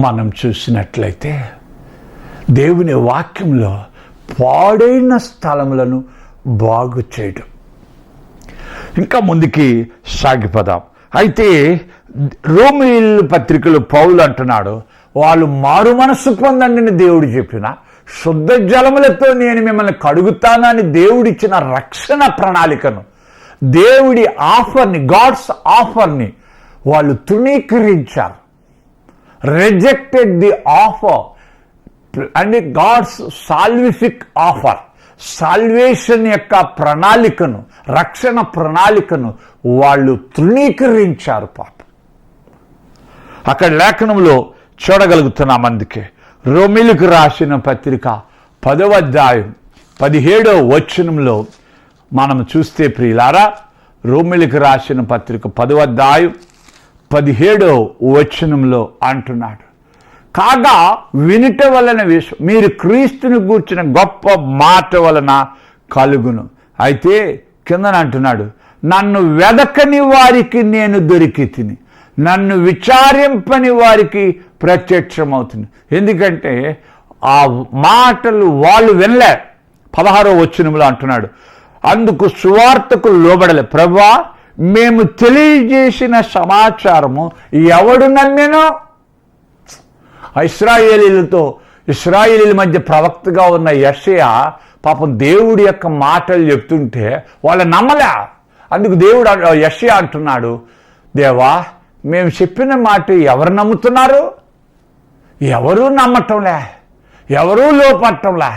మనం చూసినట్లయితే, దేవుని వాక్యంలో పాడైన స్థలములను బాగు చేయడం. ఇంకా ముందుకి సాగిపోదాం. అయితే రోమీయుల పత్రికలో పౌలు అంటున్నాడు, వాళ్ళు మారు మనస్సు పొందండి దేవుడు చెప్పిన, శుద్ధ జలములతో నేను మిమ్మల్ని కడుగుతానని దేవుడిచ్చిన రక్షణ ప్రణాళికను, దేవుడి ఆఫర్ని, గాడ్స్ ఆఫర్ని వాళ్ళు తృణీకరించారు. Rejected the offer and God's salvific offer. Salvation యొక్క ప్రణాళికను, రక్షణ ప్రణాళికను వాళ్ళు తృణీకరించారు పాపం. అక్కడ లేఖనంలో చూడగలుగుతున్నాం. అందుకే రోమిలకు రాసిన పత్రిక 10వ అధ్యాయం 17వ వచనంలో మనం చూస్తే ప్రియులారా, రోమిలకు రాసిన పత్రిక 10వ అధ్యాయం 17వ వచనంలో అంటున్నాడు, కాగా వినుట వలన మీరు క్రీస్తుని గూర్చిన గొప్ప మాట వలన కలుగును. అయితే కిందన అంటున్నాడు, నన్ను వెదకని వారికి నేను దొరికి తిని, నన్ను విచారింపని వారికి ప్రత్యక్షమవుతుంది. ఎందుకంటే ఆ మాటలు వాళ్ళు వినలే. 16వ వచనంలో అంటున్నాడు, అందుకు సువార్తకు లోబడలే. ప్రభువా, మేము తెలియజేసిన సమాచారము ఎవడు నమ్మెనో? ఇశ్రాయేలీల మధ్య ప్రవక్తగా ఉన్న యెషయా పాపం దేవుడి యొక్క మాటలు చెప్తుంటే వాళ్ళు నమ్మలే. అందుకు దేవుడు యెషయా అంటున్నాడు, దేవా, మేము చెప్పిన మాట ఎవరు నమ్ముతున్నారు? ఎవరూ నమ్మటంలే, ఎవరూ లోపట్టంలే.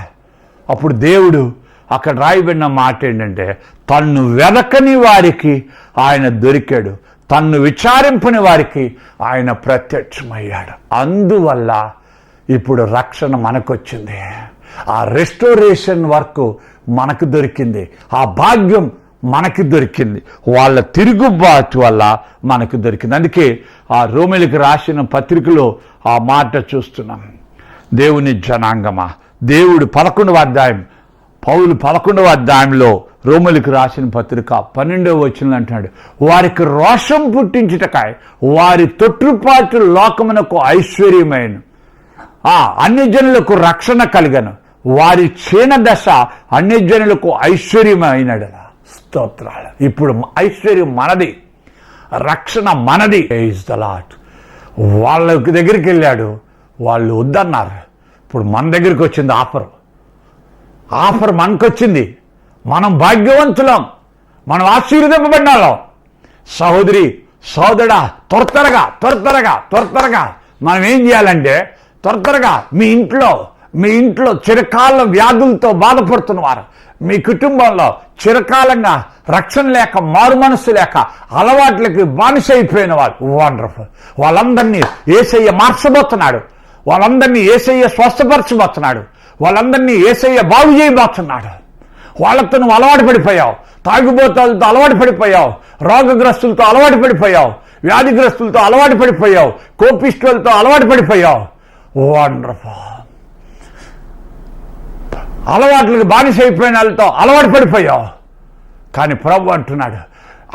అప్పుడు దేవుడు అక్కడ రాయబడిన మాట ఏంటంటే, తన్ను వెదకని వారికి ఆయన దొరికాడు, తన్ను విచారింపని వారికి ఆయన ప్రత్యక్షమయ్యాడు. అందువల్ల ఇప్పుడు రక్షణ మనకొచ్చింది. ఆ రెస్టోరేషన్ వర్క్ మనకు దొరికింది, ఆ భాగ్యం మనకి దొరికింది, వాళ్ళ తిరుగుబాటు వల్ల మనకు దొరికింది. అందుకే ఆ రోమిలకు రాసిన పత్రికలో ఆ మాట చూస్తున్నాం. దేవుని జనాంగమా, దేవుడు 11వ అధ్యాయం, పౌలు 11వ అధ్యాయంలో రోమిలకు రాసిన పత్రిక 12వ వచనంలో అంటున్నాడు, వారికి రోషం పుట్టించుటకాయ వారి తొట్టుపాటు లోకమునకు ఐశ్వర్యమైన అన్ని జనులకు రక్షణ కలిగను, వారి క్షీణ దశ అన్ని జనులకు ఐశ్వర్యమైనడు. స్తోత్రాలు. ఇప్పుడు ఐశ్వర్యం మనది, రక్షణ మనది. Praise the lord. వాళ్ళ దగ్గరికి వెళ్ళాడు, వాళ్ళు వద్దన్నారు. ఇప్పుడు మన దగ్గరికి వచ్చింది ఆఫర్ మనకొచ్చింది. మనం భాగ్యవంతులం, మనం ఆశీర్వదింపబడిన వాళ్ళం. సహోదరి, సోదరుడా, త్వరగా మనం ఏం చేయాలంటే, త్వరగా మీ ఇంట్లో చిరకాల వ్యాధులతో బాధపడుతున్నవారు, మీ కుటుంబంలో చిరకాలంగా రక్షణ లేక, మారు మనస్సు లేక, అలవాట్లకి బానిస అయిపోయిన వారు, వండర్ఫుల్, వాళ్ళందరినీ యేసయ్య మార్చబోతున్నాడు, వాళ్ళందరినీ యేసయ్య స్వస్థపరచబోతున్నాడు, వాళ్ళందరినీ యేసయ్య బాగు చేయబోతున్నాడు. వాళ్ళతో నువ్వు అలవాటు పడిపోయావు, తాగుబోతాలతో అలవాటు పడిపోయావు, రోగగ్రస్తులతో అలవాటు పడిపోయావు, వ్యాధిగ్రస్తులతో అలవాటు పడిపోయావు, కోపిష్టులతో అలవాటు పడిపోయావు. వండర్ఫుల్. అలవాట్లకు బానిస అయిపోయిన వాళ్ళతో అలవాటు పడిపోయావు. కానీ ప్రభు అంటున్నాడు,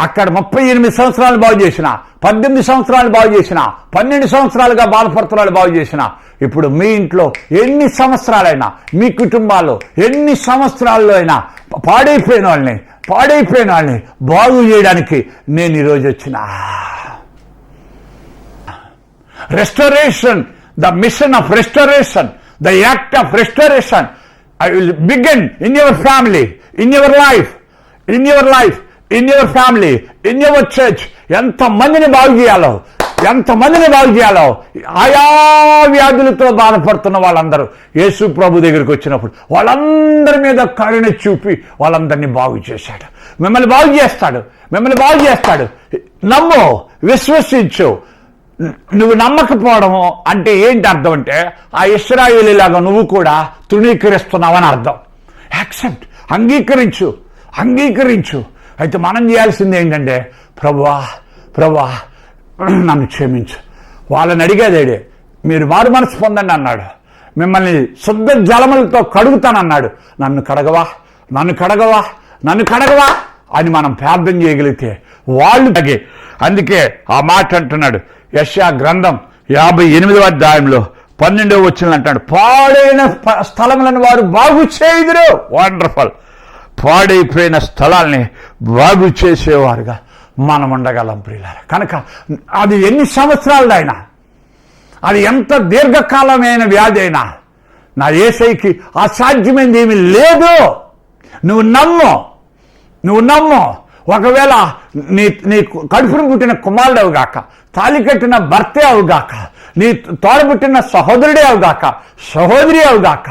అక్కడ 38 సంవత్సరాలు బాగు చేసిన, 18 సంవత్సరాలు బాగు చేసిన, 12 సంవత్సరాలుగా బాధపడుతున్నాడు బాగు చేసిన, ఇప్పుడు మీ ఇంట్లో ఎన్ని సంవత్సరాలైనా, మీ కుటుంబాల్లో ఎన్ని సంవత్సరాల్లో అయినా పాడైపోయిన వాళ్ళని బాగు చేయడానికి నేను ఈరోజు వచ్చిన. Restoration, the mission of restoration, the act of restoration I will begin in your family, in your life, in your family, in your church. ఎంతమందిని బాగు చేయాలో ఆయా వ్యాధులతో బాధపడుతున్న వాళ్ళందరూ యేసు ప్రభు దగ్గరికి వచ్చినప్పుడు వాళ్ళందరి మీద కరుణ చూపి వాళ్ళందరినీ బాగు చేశాడు. మిమ్మల్ని బాగు చేస్తాడు. నమ్ము, విశ్వసించు. నువ్వు నమ్మకపోవడము అంటే ఏంటి అర్థం అంటే, ఆ ఇశ్రాయేలీలాగా నువ్వు కూడా తృణీకరిస్తున్నావని అర్థం. యాక్సెప్ట్, అంగీకరించు. అయితే మనం చేయాల్సింది ఏంటంటే, ప్రభువా నన్ను క్షమించు. వాళ్ళని అడిగేదేడే, మీరు మారు మనసు పొందండి అన్నాడు. మిమ్మల్ని శుద్ధ జలములతో కడుగుతానన్నాడు. నన్ను కడగవా అని మనం ప్రార్థన చేయగలిగితే వాళ్ళు తగే. అందుకే ఆ మాట అంటున్నాడు యెషయా గ్రంథం 58వ అధ్యాయంలో 12వ వచనం అంటాడు, పాడైన స్థలములను వారు బాగు చేయుదురు. వండర్ఫుల్. పాడైపోయిన స్థలాల్ని బాగు చేసేవారుగా మనం ఉండగలం ప్రియులారా. కనుక అది ఎన్ని సంవత్సరాలైనా, అది ఎంత దీర్ఘకాలమైన వ్యాధి అయినా, నా యేసయ్యకి అసాధ్యమైనది ఏమీ లేదు. నువ్వు నమ్ము. ఒకవేళ నీ కడుపును పుట్టిన కుమారుడు అవుగాక, తాళి కట్టిన భర్తే అవుగాక, నీ తోడబుట్టిన సహోదరుడే అవుగాక, సహోదరి అవుగాక,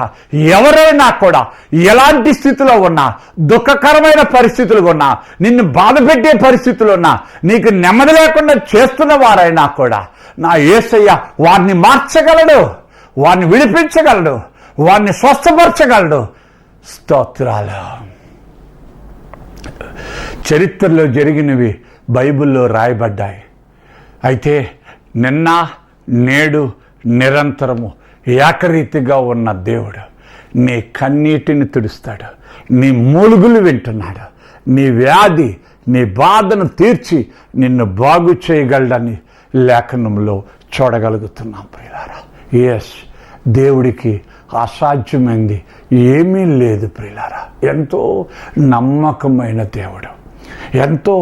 ఎవరైనా కూడా ఎలాంటి స్థితిలో ఉన్నా, దుఃఖకరమైన పరిస్థితులు ఉన్నా, నిన్ను బాధ పెట్టే పరిస్థితులు ఉన్నా, నీకు నెమ్మది లేకుండా చేస్తున్న వారైనా కూడా నా యేసయ్య వారిని మార్చగలడు, వారిని విడిపించగలడు, వారిని స్వస్థపరచగలడు. స్తోత్రాలు. చరిత్రలో జరిగినవి బైబిల్లో రాయబడ్డాయి. అయితే నిన్న నేడు నిరంతరము ఏకరీతిగా ఉన్న దేవుడు నీ కన్నీటిని తుడుస్తాడు, నీ మూలుగులు వింటున్నాడు, నీ వ్యాధి నీ బాధను తీర్చి నిన్ను బాగు చేయగలడని లేఖనంలో చూడగలుగుతున్నాం ప్రియులారా. ఎస్, దేవుడికి అసాధ్యమైంది ఏమీ లేదు ప్రియులారా. ఎంతో నమ్మకమైన దేవుడు, ఎంతో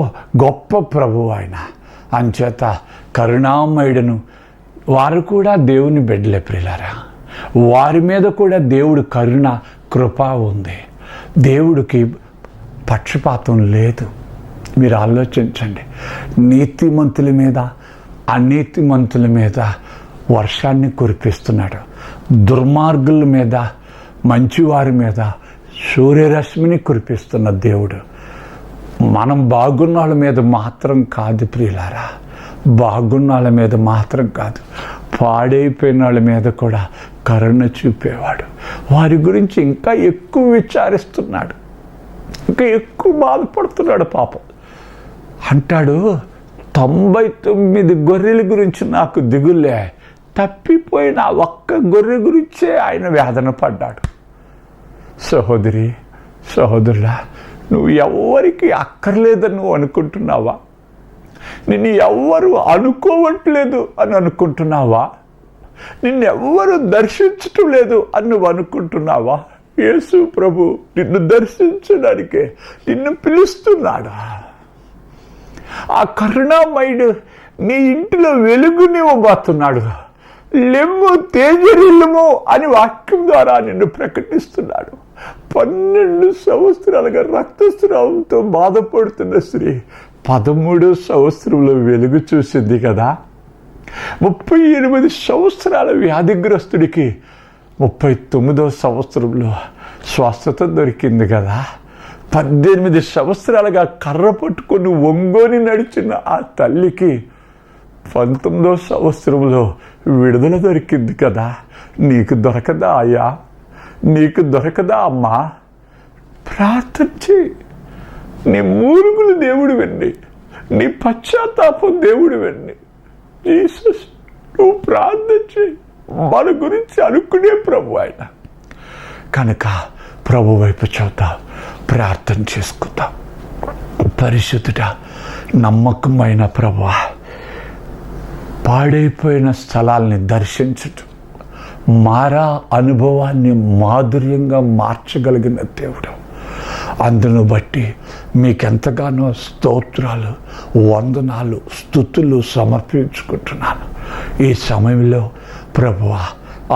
గొప్ప ప్రభువు ఆయన. అంచేత కరుణామయుడును వారు కూడా దేవుని బిడ్డలే ప్రియులారా. వారి మీద కూడా దేవుడు కరుణ కృప ఉంది. దేవుడికి పక్షపాతం లేదు. మీరు ఆలోచించండి. నీతిమంతుల మీద అనీతిమంతుల మీద వర్షాన్ని కురిపిస్తున్నాడు, దుర్మార్గుల మీద మంచివారి మీద సూర్యరశ్మిని కురిపిస్తున్న దేవుడు. మనం బాగున్న వాళ్ళ మీద మాత్రం కాదు ప్రియులారా, బాగున్న వాళ్ళ మీద మాత్రం కాదు, పాడైపోయిన వాళ్ళ మీద కూడా కరుణ చూపేవాడు. వారి గురించి ఇంకా ఎక్కువ విచారిస్తున్నాడు, ఇంకా ఎక్కువ బాధపడుతున్నాడు. పాపం అంటాడు, 99 గొర్రెల గురించి నాకు దిగులే, తప్పిపోయిన ఒక్క గొర్రె గురించే ఆయన వేదన పడ్డాడు. సహోదరి సహోదరుడా, నువ్వు ఎవ్వరికి అక్కర్లేదని నువ్వు అనుకుంటున్నావా? నిన్ను ఎవ్వరు అనుకోవట్లేదు అని అనుకుంటున్నావా? నిన్నెవ్వరు దర్శించటం లేదు అని నువ్వు అనుకుంటున్నావా? యేసు ప్రభు నిన్ను దర్శించడానికే నిన్ను పిలుస్తున్నాడు. ఆ కరుణామయుడు నీ ఇంటిలో వెలుగునివ్వబోతున్నాడు. లెమ్ము తేజరిల్లుము అని వాక్యం ద్వారా నిన్ను ప్రకటిస్తున్నాడు. 12 సంవత్సరాలుగా రక్తస్రావంతో బాధపడుతున్న స్త్రీ 13 సంవత్సరంలో వెలుగు చూసింది కదా. 38 సంవత్సరాల వ్యాధిగ్రస్తుడికి 39వ సంవత్సరంలో స్వస్థత దొరికింది కదా. 18 సంవత్సరాలుగా కర్ర పట్టుకొని ఒంగోని నడిచిన ఆ తల్లికి 19వ సంవత్సరంలో విడుదల దొరికింది కదా. నీకు దొరకదా అయ్యా? నీకు దొరకదా అమ్మా? ప్రార్థన చేయి. నీ మూలుగులు దేవుడు విన్ని, నీ పశ్చాత్తాపం దేవుడు విన్ని. జీసస్, నువ్వు ప్రార్థన చేయి. మన గురించి అనుకునే ప్రభు ఆయన కనుక ప్రభు వైపు చూద్దాం, ప్రార్థన చేసుకుందాం. పరిశుద్ధుడా, నమ్మకమైన ప్రభువా, పాడైపోయిన స్థలాల్ని దర్శించటం, మారా అనుభవాన్ని మాధుర్యంగా మార్చగలిగిన దేవుడు, అందును బట్టి మీకెంతగానో స్తోత్రాలు, వందనాలు, స్తుతులు సమర్పించుకుంటున్నాను ఈ సమయంలో. ప్రభువా,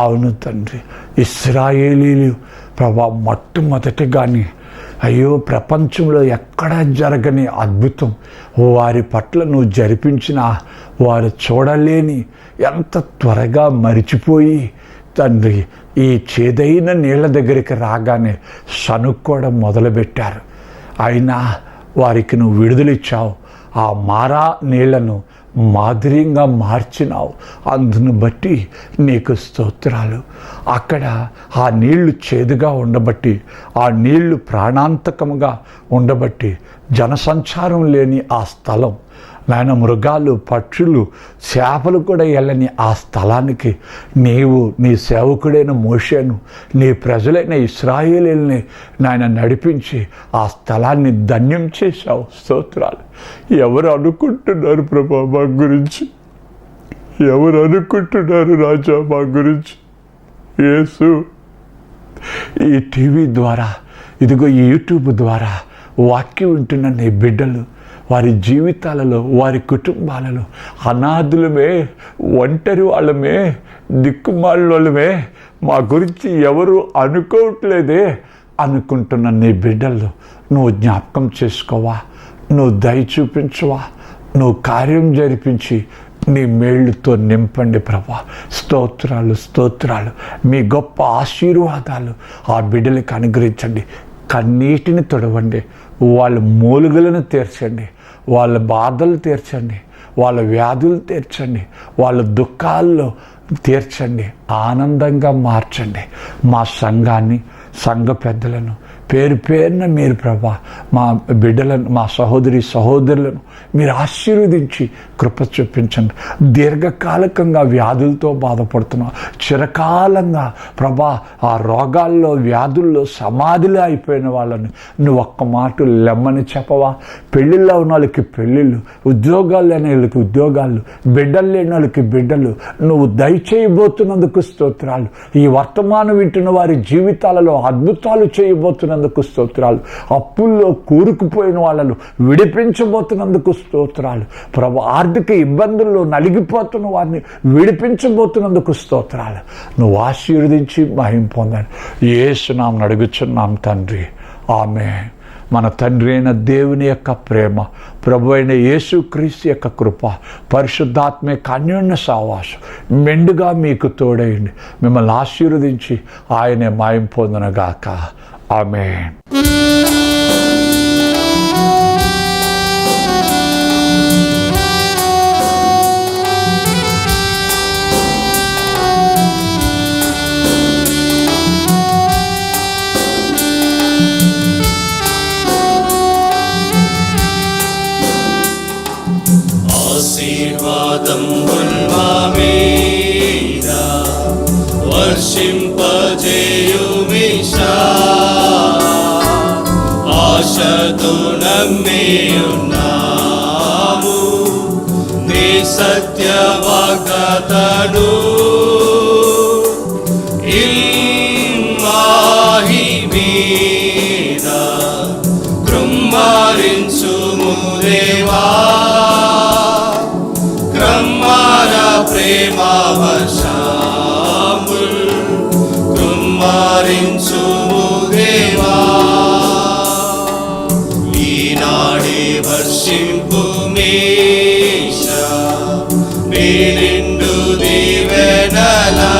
అవును తండ్రి, ఇశ్రాయేలీలు ప్రభా మొట్టమొదటిగానే అయ్యో ప్రపంచంలో ఎక్కడా జరగని అద్భుతం వారి పట్ల నువ్వు జరిపించిన వారు చూడలేని ఎంత త్వరగా మరిచిపోయి తండ్రి ఈ చేదైన నీళ్ల దగ్గరికి రాగానే సనుక్కోవడం మొదలుపెట్టారు. అయినా వారికి నువ్వు విడుదలిచ్చావు. ఆ మారా నీళ్లను మాధుర్యంగా మార్చినావు. అందును బట్టి నీకు స్తోత్రాలు. అక్కడ ఆ నీళ్లు చేదుగా ఉండబట్టి, ఆ నీళ్లు ప్రాణాంతకముగా ఉండబట్టి, జనసంచారం లేని ఆ స్థలం, నాయన మృగాలు, పక్షులు, చేపలు కూడా వెళ్ళని ఆ స్థలానికి నీవు నీ సేవకుడైన మోషేను, నీ ప్రజలైన ఇశ్రాయేలీల్ని నాయన నడిపించి ఆ స్థలాన్ని ధన్యం చేశావు. స్తోత్రాలు. ఎవరు అనుకుంటున్నారు ప్రభా మా గురించి? ఎవరు అనుకుంటున్నారు రాజా మా గురించి? యేసు, ఈ టీవీ ద్వారా, ఇదిగో ఈ యూట్యూబ్ ద్వారా వాక్యం వింటున్న నీ బిడ్డలు, వారి జీవితాలలో, వారి కుటుంబాలలో అనాథులమే, ఒంటరి వాళ్ళమే, దిక్కుమాలిన వాళ్ళమే, మా గురించి ఎవరు అనుకోవట్లేదే అనుకుంటున్న నీ బిడ్డలు నువ్వు జ్ఞాపకం చేసుకోవా, నువ్వు దయ చూపించవా, నువ్వు కార్యం జరిపించి నీ మేళ్ళుతో నింపండి ప్రభా. స్తోత్రాలు స్తోత్రాలు. మీ గొప్ప ఆశీర్వాదాలు ఆ బిడ్డలకు అనుగ్రహించండి. కన్నీటిని తొడవండి, వాళ్ళ మూలుగులను తీర్చండి, వాళ్ళ బాధలు తీర్చండి, వాళ్ళ వ్యాధులు తీర్చండి, వాళ్ళ దుఃఖాల్లో తీర్చండి, ఆనందంగా మార్చండి. మా సంఘాన్ని, సంఘ పెద్దలను పేరు పేరున మీరు ప్రభా, మా బిడ్డలను, మా సహోదరులను మీరు ఆశీర్వదించి కృప చూపించండి. దీర్ఘకాలికంగా వ్యాధులతో బాధపడుతున్నాం, చిరకాలంగా ప్రభా ఆ రోగాల్లో, వ్యాధుల్లో సమాధిలో అయిపోయిన వాళ్ళని నువ్వు ఒక్క మాట లెమ్మని చెప్పవా. పెళ్ళిళ్ళలో ఉన్న వాళ్ళకి పెళ్ళిళ్ళు, ఉద్యోగాలు లేని వాళ్ళకి ఉద్యోగాలు, బిడ్డలు లేని వాళ్ళకి బిడ్డలు నువ్వు దయచేయబోతున్నందుకు స్తోత్రాలు. ఈ వర్తమానం వింటున్న వారి జీవితాలలో అద్భుతాలు చేయబోతున్నందుకు స్తోత్రాలు. అప్పుల్లో కూరుకుపోయిన వాళ్ళను విడిపించబోతున్నందుకు స్తోత్రాలు ప్రభు. ఆర్థిక ఇబ్బందుల్లో నలిగిపోతున్న వారిని విడిపించబోతున్నందుకు స్తోత్రాలు. నువ్వు ఆశీర్వదించి మహిమ పొందాను. యేసు నామమున అడుగుచున్నాం తండ్రి, ఆమేన్. మన తండ్రి అయిన దేవుని యొక్క ప్రేమ, ప్రభు అయిన యేసుక్రీస్తు యొక్క కృప, పరిశుద్ధాత్మ యొక్క అన్యోన్య సహవాసం మెండుగా మీకు తోడైంది మిమ్మల్ని ఆశీర్వదించి ఆయనే మహిమ పొందునుగాక. ఆమేన్. ఆశీర్వాదం మీద వర్షింపజేయుమిషా, ఆశతో నమ్మి ఉన్నాము నీ సత్య వాగ్దానము. ఇల్మాహి మీద కృమ్మారించుము దేవా, క్రమ్మార ప్రేమ వర్షముల్ కృమ్మారించుము దేవా. ఈనాడే వర్షింపు మీషా, నీ నిండు దీవెనలా,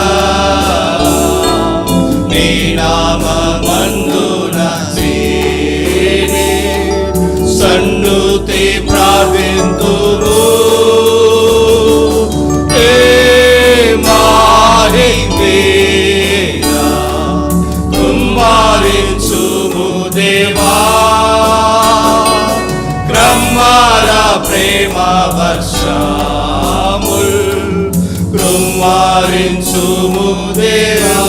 నీ నామమందున చేరి సన్నుతి ప్రార్థింతుము. కుమ్మారించుము దేవా, క్రమ్మార ప్రేమ వర్షముల్ కుమ్మారించుము దేవా.